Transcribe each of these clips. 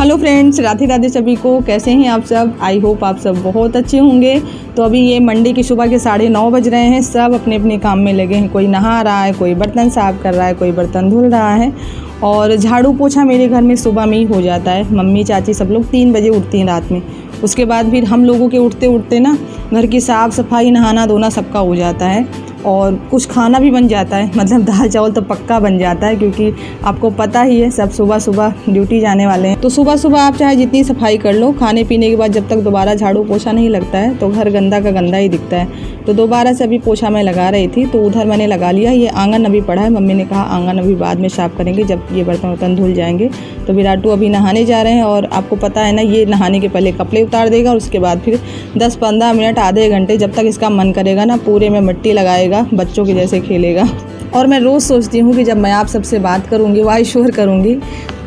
Hello friends, Radhe Radhe सभी को। कैसे हैं आप सब? आई होप आप सब बहुत अच्छे होंगे। तो अभी ये मंडे की सुबह के 9:30 बज रहे हैं। सब अपने अपने काम में लगे हैं। कोई नहा रहा है, कोई बर्तन साफ़ कर रहा है, कोई बर्तन धुल रहा है। और झाड़ू पोछा मेरे घर में सुबह में ही हो जाता है। मम्मी चाची सब लोग 3 बजे उठती हैं रात में। उसके बाद फिर हम लोगों के उठते उठते ना घर की साफ़ सफाई, नहाना धोना सबका हो जाता है। और कुछ खाना भी बन जाता है, मतलब दाल चावल तो पक्का बन जाता है, क्योंकि आपको पता ही है सब सुबह सुबह ड्यूटी जाने वाले हैं। तो सुबह सुबह आप चाहे जितनी सफाई कर लो, खाने पीने के बाद जब तक दोबारा झाड़ू पोछा नहीं लगता है तो घर गंदा का गंदा ही दिखता है। तो दोबारा से अभी पोछा मैं लगा रही थी, तो उधर मैंने लगा लिया। ये आंगन अभी पड़ा है। मम्मी ने कहा आंगन अभी बाद में साफ़ करेंगे जब ये बर्तन वर्तन धुल जाएंगे। तो विराटू अभी नहाने जा रहे हैं। और आपको पता है ना, ये नहाने के पहले कपड़े उतार देगा और उसके बाद फिर 10-15 मिनट आधे घंटे जब तक इसका मन करेगा ना, पूरे में मिट्टी लगाएगा, बच्चों के जैसे खेलेगा। और मैं रोज़ सोचती हूँ कि जब मैं आप सबसे बात करूँगी, वॉइस ओवर करूँगी,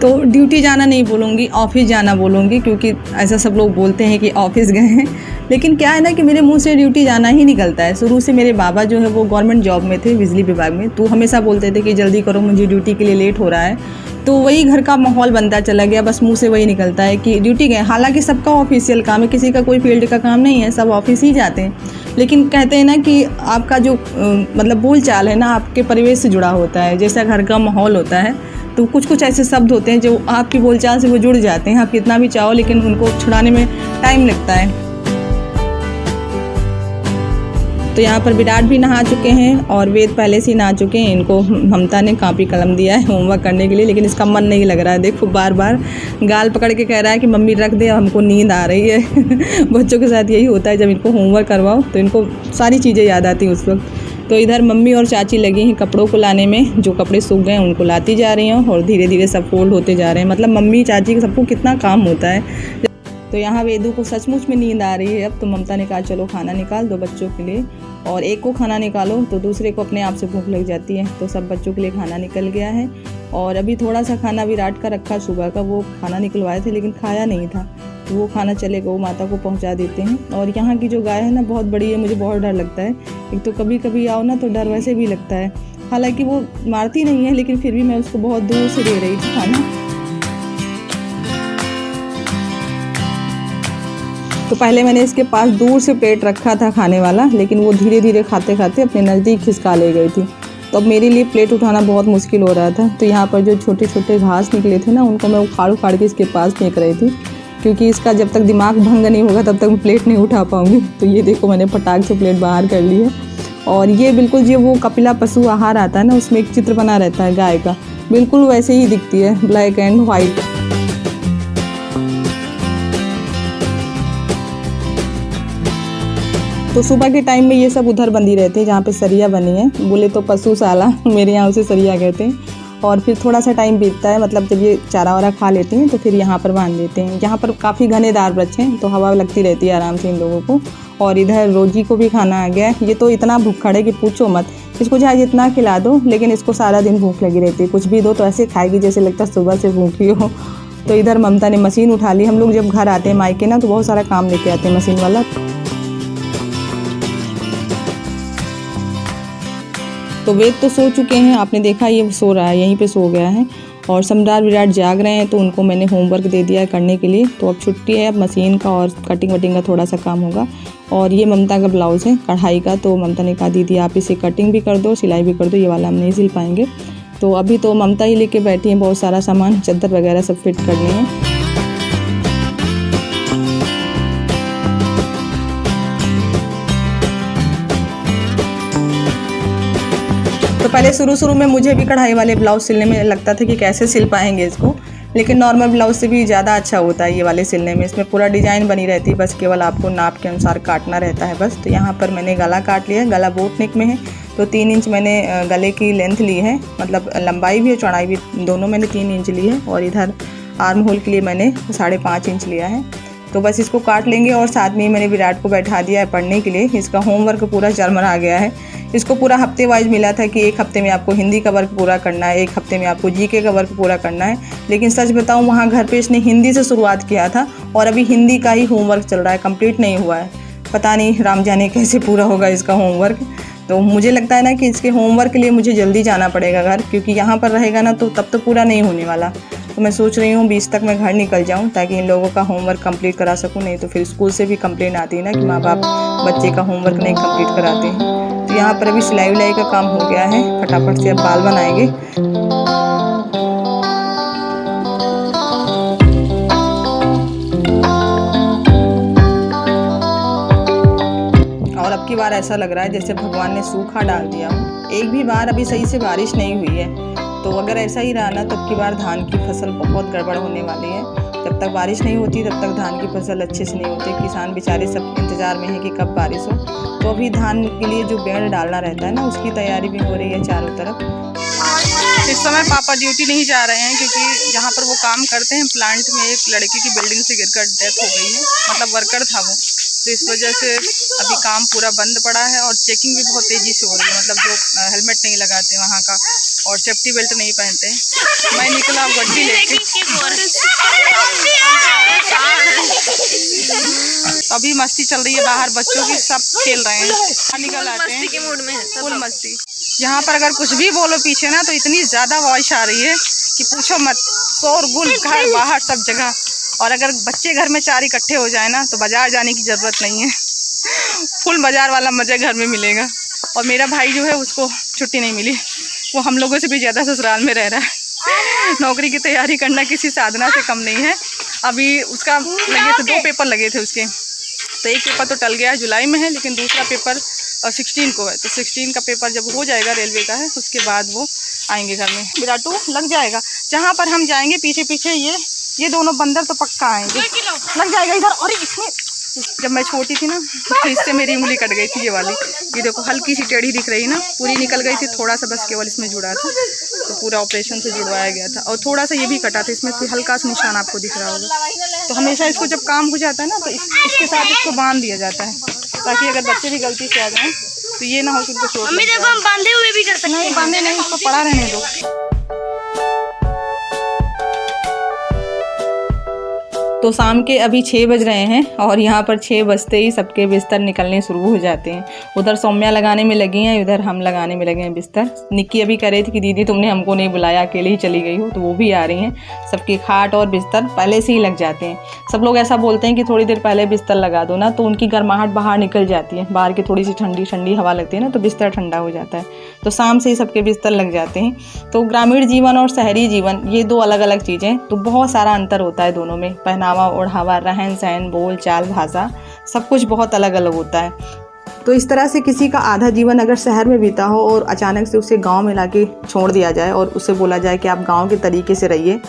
तो ड्यूटी जाना नहीं बोलूँगी, ऑफ़िस जाना बोलूँगी, क्योंकि ऐसा सब लोग बोलते हैं कि ऑफ़िस गए हैं। लेकिन क्या है ना कि मेरे मुंह से ड्यूटी जाना ही निकलता है। शुरू से मेरे बाबा जो है वो गवर्नमेंट जॉब में थे, बिजली विभाग में। तो हमेशा बोलते थे कि जल्दी करो, मुझे ड्यूटी के लिए लेट हो रहा है। तो वही घर का माहौल बनता चला गया, बस मुंह से वही निकलता है कि ड्यूटी गए। हालांकि सबका ऑफिशियल काम है, किसी का कोई फील्ड का काम नहीं है, सब ऑफिस ही जाते हैं। लेकिन कहते हैं ना कि आपका जो मतलब बोल चाल है ना, आपके परिवेश से जुड़ा होता है। जैसा घर का माहौल होता है, तो कुछ कुछ ऐसे शब्द होते हैं जो आपकी बोलचाल से वो जुड़ जाते हैं। आप कितना भी चाहो, लेकिन उनको छुड़ाने में टाइम लगता है। तो यहाँ पर विराट भी नहा चुके हैं और वेद पहले से ही नहा चुके हैं। इनको ममता ने कॉपी कलम दिया है होमवर्क करने के लिए, लेकिन इसका मन नहीं लग रहा है। देखो बार बार गाल पकड़ के कह रहा है कि मम्मी रख दे, हमको नींद आ रही है। बच्चों के साथ यही होता है, जब इनको होमवर्क करवाओ तो इनको सारी चीज़ें याद आती हैं उस वक्त। तो इधर मम्मी और चाची लगी हैं कपड़ों को लाने में। जो कपड़े सूख गए उनको लाती जा रही हैं और धीरे धीरे सब फोल्ड होते जा रहे हैं। मतलब मम्मी चाची सबको कितना काम होता है। तो यहाँ वेदू को सचमुच में नींद आ रही है अब। तो ममता ने कहा चलो खाना निकाल दो बच्चों के लिए, और एक को खाना निकालो तो दूसरे को अपने आप से भूख लग जाती है। तो सब बच्चों के लिए खाना निकल गया है। और अभी थोड़ा सा खाना विराट का रखा सुबह का, वो खाना निकलवाए थे लेकिन खाया नहीं था, तो वो खाना चले गौ माता को पहुँचा देते हैं। और यहाँ की जो गाय है ना बहुत बड़ी है, मुझे बहुत डर लगता है। एक तो कभी कभी आओ ना तो डर वैसे भी लगता है। हालाँकि वो मारती नहीं है, लेकिन फिर भी मैं उसको बहुत दूर से दे रही थी खाना। तो पहले मैंने इसके पास दूर से प्लेट रखा था खाने वाला, लेकिन वो धीरे धीरे खाते खाते अपने नज़दीक खिसका ले गई थी। तो अब मेरे लिए प्लेट उठाना बहुत मुश्किल हो रहा था। तो यहाँ पर जो छोटे छोटे घास निकले थे ना, उनको मैं उखाड़ उखाड़ के इसके पास फेंक रही थी, क्योंकि इसका जब तक दिमाग भंग नहीं होगा तब तक मैं प्लेट नहीं उठा पाऊँगी। तो ये देखो मैंने फटाक से प्लेट बाहर कर ली है। और ये बिल्कुल जो वो कपिला पशु आहार आता है ना, उसमें एक चित्र बना रहता है गाय का, बिल्कुल वैसे ही दिखती है, ब्लैक एंड वाइट। तो सुबह के टाइम में ये सब उधर बंधी रहते हैं जहाँ पे सरिया बनी है, बोले तो पशुशाला, मेरे यहाँ उसे सरिया कहते हैं। और फिर थोड़ा सा टाइम बीतता है, मतलब जब ये चारा वारा खा लेते हैं तो फिर यहाँ पर बांध देते हैं। यहाँ पर काफ़ी घनेदार वृक्ष हैं, तो हवा लगती रहती है आराम से इन लोगों को। और इधर रोजी को भी खाना आ गया है। ये तो इतना भूखड़ है कि पूछो मत। इसको चाहे जितना खिला दो, लेकिन इसको सारा दिन भूख लगी रहती है। कुछ भी दो तो ऐसे खाएगी जैसे लगता है सुबह से भूखी हो। तो इधर ममता ने मशीन उठा ली। हम लोग जब घर आते हैं मायके ना, तो बहुत सारा काम लेके आते हैं मशीन वाला। तो वेद तो सो चुके हैं, आपने देखा ये सो रहा है, यहीं पे सो गया है। और सम्राट विराट जाग रहे हैं, तो उनको मैंने होमवर्क दे दिया है करने के लिए। तो अब छुट्टी है, अब मशीन का और कटिंग वटिंग का थोड़ा सा काम होगा। और ये ममता का ब्लाउज़ है कढ़ाई का, तो ममता ने कहा दीदी आप इसे कटिंग भी कर दो, सिलाई भी कर दो, ये वाला हम नहीं सिल पाएंगे। तो अभी तो ममता ही लेके बैठी हैं बहुत सारा सामान, चादर वगैरह सब फिट करनी है। तो पहले शुरू में मुझे भी कढ़ाई वाले ब्लाउज़ सिलने में लगता था कि कैसे सिल पाएंगे इसको, लेकिन नॉर्मल ब्लाउज़ से भी ज़्यादा अच्छा होता है ये वाले सिलने में। इसमें पूरा डिज़ाइन बनी रहती है, बस केवल आपको नाप के अनुसार काटना रहता है बस। तो यहाँ पर मैंने गला काट लिया है, गला बोट नेक में है, तो 3 इंच मैंने गले की लेंथ ली है, मतलब लंबाई भी और चौड़ाई भी दोनों मैंने 3 इंच ली है। और इधर आर्म होल के लिए मैंने 5.5 इंच लिया है। तो बस इसको काट लेंगे। और साथ में ही मैंने विराट को बैठा दिया है पढ़ने के लिए। इसका होमवर्क पूरा चरमरा गया है। इसको पूरा हफ्ते वाइज मिला था कि एक हफ्ते में आपको हिंदी का वर्क पूरा करना है, एक हफ्ते में आपको जीके का वर्क पूरा करना है। लेकिन सच बताऊं, वहाँ घर पे इसने हिंदी से शुरुआत किया था और अभी हिंदी का ही होमवर्क चल रहा है, कंप्लीट नहीं हुआ है। पता नहीं राम जाने कैसे पूरा होगा इसका होमवर्क। तो मुझे लगता है ना कि इसके होमवर्क के लिए मुझे जल्दी जाना पड़ेगा घर, क्योंकि यहाँ पर रहेगा ना तो तब तो पूरा नहीं होने वाला। तो मैं सोच रही हूँ 20 तक मैं घर निकल जाऊँ ताकि इन लोगों का होमवर्क कंप्लीट करा सकूँ, नहीं तो फिर स्कूल से भी कंप्लेन आती है ना कि माँ बाप बच्चे का होमवर्क नहीं कंप्लीट कराते हैं। तो यहाँ पर अभी सिलाई उलाई का काम हो गया है, फटाफट से अब बाल बनाएंगे। और अब की बार ऐसा लग रहा है जैसे भगवान ने सूखा डाल दिया हो। एक भी बार अभी सही से बारिश नहीं हुई है, तो अगर ऐसा ही रहा ना तो अब की बार धान की फसल बहुत गड़बड़ होने वाली है। जब तक बारिश नहीं होती तब तक धान की फसल अच्छे से नहीं होती। किसान बेचारे सब इंतज़ार में है कि कब बारिश हो। तो अभी धान के लिए जो बेड़ डालना रहता है ना, उसकी तैयारी भी हो रही है चारों तरफ। इस समय पापा ड्यूटी नहीं जा रहे हैं क्योंकि जहाँ पर वो काम करते हैं प्लांट में एक लड़के की बिल्डिंग से गिरकर डेथ हो गई है, मतलब वर्कर था वो। तो इस वजह से अभी काम पूरा बंद पड़ा है और चेकिंग भी बहुत तेज़ी से हो रही है। मतलब जो हेलमेट नहीं लगाते वहाँ का और सेफ्टी बेल्ट नहीं पहनते। मैं निकला गड्डी लेके, अभी मस्ती चल रही है बाहर, बच्चों की सब खेल रहे हैं, निकल आते हैं के मूड में है, फुल मस्ती। यहाँ पर अगर कुछ भी बोलो पीछे ना तो इतनी ज़्यादा वॉइस आ रही है कि पूछो मत, शोरगुल घर बाहर सब जगह। और अगर बच्चे घर में 4 इकट्ठे हो जाए ना तो बाज़ार जाने की ज़रूरत नहीं है, फुल बाज़ार वाला मज़ा घर में मिलेगा। और मेरा भाई जो है उसको छुट्टी नहीं मिली, वो हम लोगों से भी ज़्यादा ससुराल में रह रहा है। नौकरी की तैयारी करना किसी साधना से कम नहीं है। अभी उसका लगे थे 2 पेपर लगे थे उसके, तो एक पेपर तो टल गया है, जुलाई में है, लेकिन दूसरा पेपर 16 को है। तो 16 का पेपर जब हो जाएगा, रेलवे का है, उसके बाद वो आएंगे घर में। विराटू लग जाएगा, जहाँ पर हम जाएंगे पीछे पीछे ये दोनों बंदर तो पक्का आएंगे, लग जाएगा इधर। और इसमें जब मैं छोटी थी ना तो इससे मेरी उंगली कट गई थी, ये वाली, ये देखो हल्की सी टेढ़ी दिख रही ना, पूरी निकल गई थी, थोड़ा सा बस केवल इसमें जुड़ा था, तो पूरा ऑपरेशन से जुड़वाया गया था। और थोड़ा सा ये भी कटा था, इसमें कोई हल्का सा निशान आपको दिख रहा होगा। तो हमेशा इसको जब काम हो जाता है ना तो इसके साथ इसको बांध दिया जाता है, ताकि अगर बच्चे भी गलती से आ जाएँ तो ये ना हो कि उनको चोट। देखो हम बांधे हुए भी कर सकते हैं। नहीं बांधे नहीं, उसको पड़ा रहने दो। तो शाम के अभी 6 बज रहे हैं और यहाँ पर 6 बजते ही सबके बिस्तर निकलने शुरू हो जाते हैं। उधर सौम्या लगाने में लगी हैं, इधर हम लगाने में लगे हैं बिस्तर। निक्की अभी कह रही थी कि दीदी तुमने हमको नहीं बुलाया, अकेले ही चली गई हो, तो वो भी आ रही हैं। सबके खाट और बिस्तर पहले से ही लग जाते हैं। सब लोग ऐसा बोलते हैं कि थोड़ी देर पहले बिस्तर लगा दो ना तो उनकी गर्माहट बाहर निकल जाती है, बाहर की थोड़ी सी ठंडी ठंडी हवा लगती है ना तो बिस्तर ठंडा हो जाता है। तो शाम से ही सबके बिस्तर लग जाते हैं। तो ग्रामीण जीवन और शहरी जीवन ये 2 अलग अलग चीज़ें, तो बहुत सारा अंतर होता है दोनों में। पहनावा ओढ़ावा, रहन सहन, बोल चाल, भाषा, सब कुछ बहुत अलग अलग होता है। तो इस तरह से किसी का आधा जीवन अगर शहर में बीता हो और अचानक से उसे गांव में लाके छोड़ दिया जाए और उसे बोला जाए कि आप गांव के तरीके से रहिए,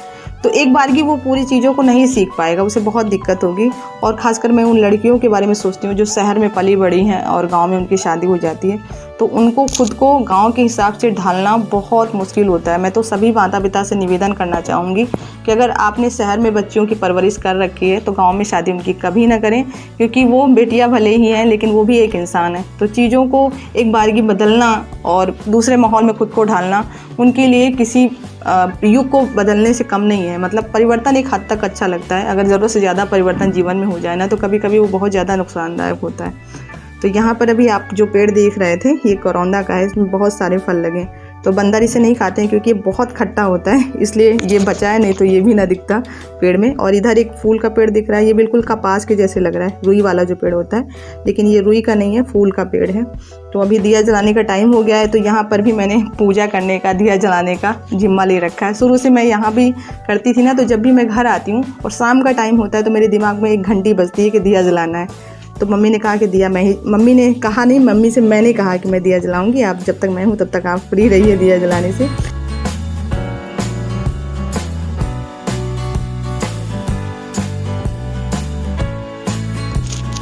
तो एक बार की वो पूरी चीज़ों को नहीं सीख पाएगा, उसे बहुत दिक्कत होगी। और ख़ासकर मैं उन लड़कियों के बारे में सोचती हूँ जो शहर में पली बड़ी हैं और गांव में उनकी शादी हो जाती है, तो उनको खुद को गांव के हिसाब से ढालना बहुत मुश्किल होता है। मैं तो सभी माता पिता से निवेदन करना चाहूँगी कि अगर आपने शहर में बच्चियों की परवरिश कर रखी है तो गांव में शादी उनकी कभी ना करें, क्योंकि वो बेटियां भले ही हैं लेकिन वो भी एक इंसान है। तो चीज़ों को एक बारगी बदलना और दूसरे माहौल में खुद को ढालना उनके लिए किसी युग को बदलने से कम नहीं है। मतलब परिवर्तन एक हद तक अच्छा लगता है, अगर ज़रूरत से ज़्यादा परिवर्तन जीवन में हो जाए ना तो कभी कभी वो बहुत ज़्यादा नुकसानदायक होता है। तो यहाँ पर अभी आप जो पेड़ देख रहे थे ये करौंदा का है, इसमें बहुत सारे फल लगे। तो बंदर इसे नहीं खाते हैं क्योंकि ये बहुत खट्टा होता है, इसलिए ये बचा है, नहीं तो ये भी ना दिखता पेड़ में। और इधर एक फूल का पेड़ दिख रहा है, ये बिल्कुल कपास के जैसे लग रहा है, रुई वाला जो पेड़ होता है, लेकिन ये रुई का नहीं है, फूल का पेड़ है। तो अभी दिया जलाने का टाइम हो गया है, तो यहाँ पर भी मैंने पूजा करने का, दिया जलाने का जिम्मा ले रखा है। शुरू से मैं यहाँ भी करती थी ना, तो जब भी मैं घर आती हूँ और शाम का टाइम होता है तो मेरे दिमाग में एक घंटी बजती है कि दिया जलाना है। तो मम्मी ने कहा कि दिया मैं ही, मम्मी ने कहा नहीं, मम्मी से मैंने कहा कि मैं दिया जलाऊंगी, आप जब तक मैं हूँ तब तक आप फ्री रहिए दिया जलाने से।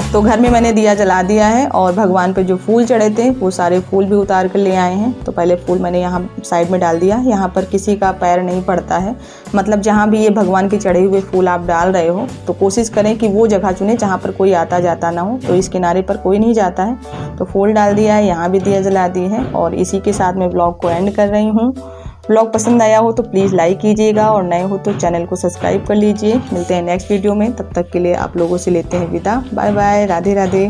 तो घर में मैंने दिया जला दिया है और भगवान पे जो फूल चढ़े थे वो सारे फूल भी उतार कर ले आए हैं। तो पहले फूल मैंने यहाँ साइड में डाल दिया, यहाँ पर किसी का पैर नहीं पड़ता है। मतलब जहाँ भी ये भगवान के चढ़े हुए फूल आप डाल रहे हो तो कोशिश करें कि वो जगह चुनें जहाँ पर कोई आता जाता ना हो। तो इस किनारे पर कोई नहीं जाता है, तो फूल डाल दिया है, यहाँ भी दिया जला दी है। और इसी के साथ मैं ब्लॉग को एंड कर रही हूँ। ब्लॉग पसंद आया हो तो प्लीज़ लाइक कीजिएगा और नए हो तो चैनल को सब्सक्राइब कर लीजिए। मिलते हैं नेक्स्ट वीडियो में, तब तक के लिए आप लोगों से लेते हैं विदा। Bye bye, Radhe Radhe.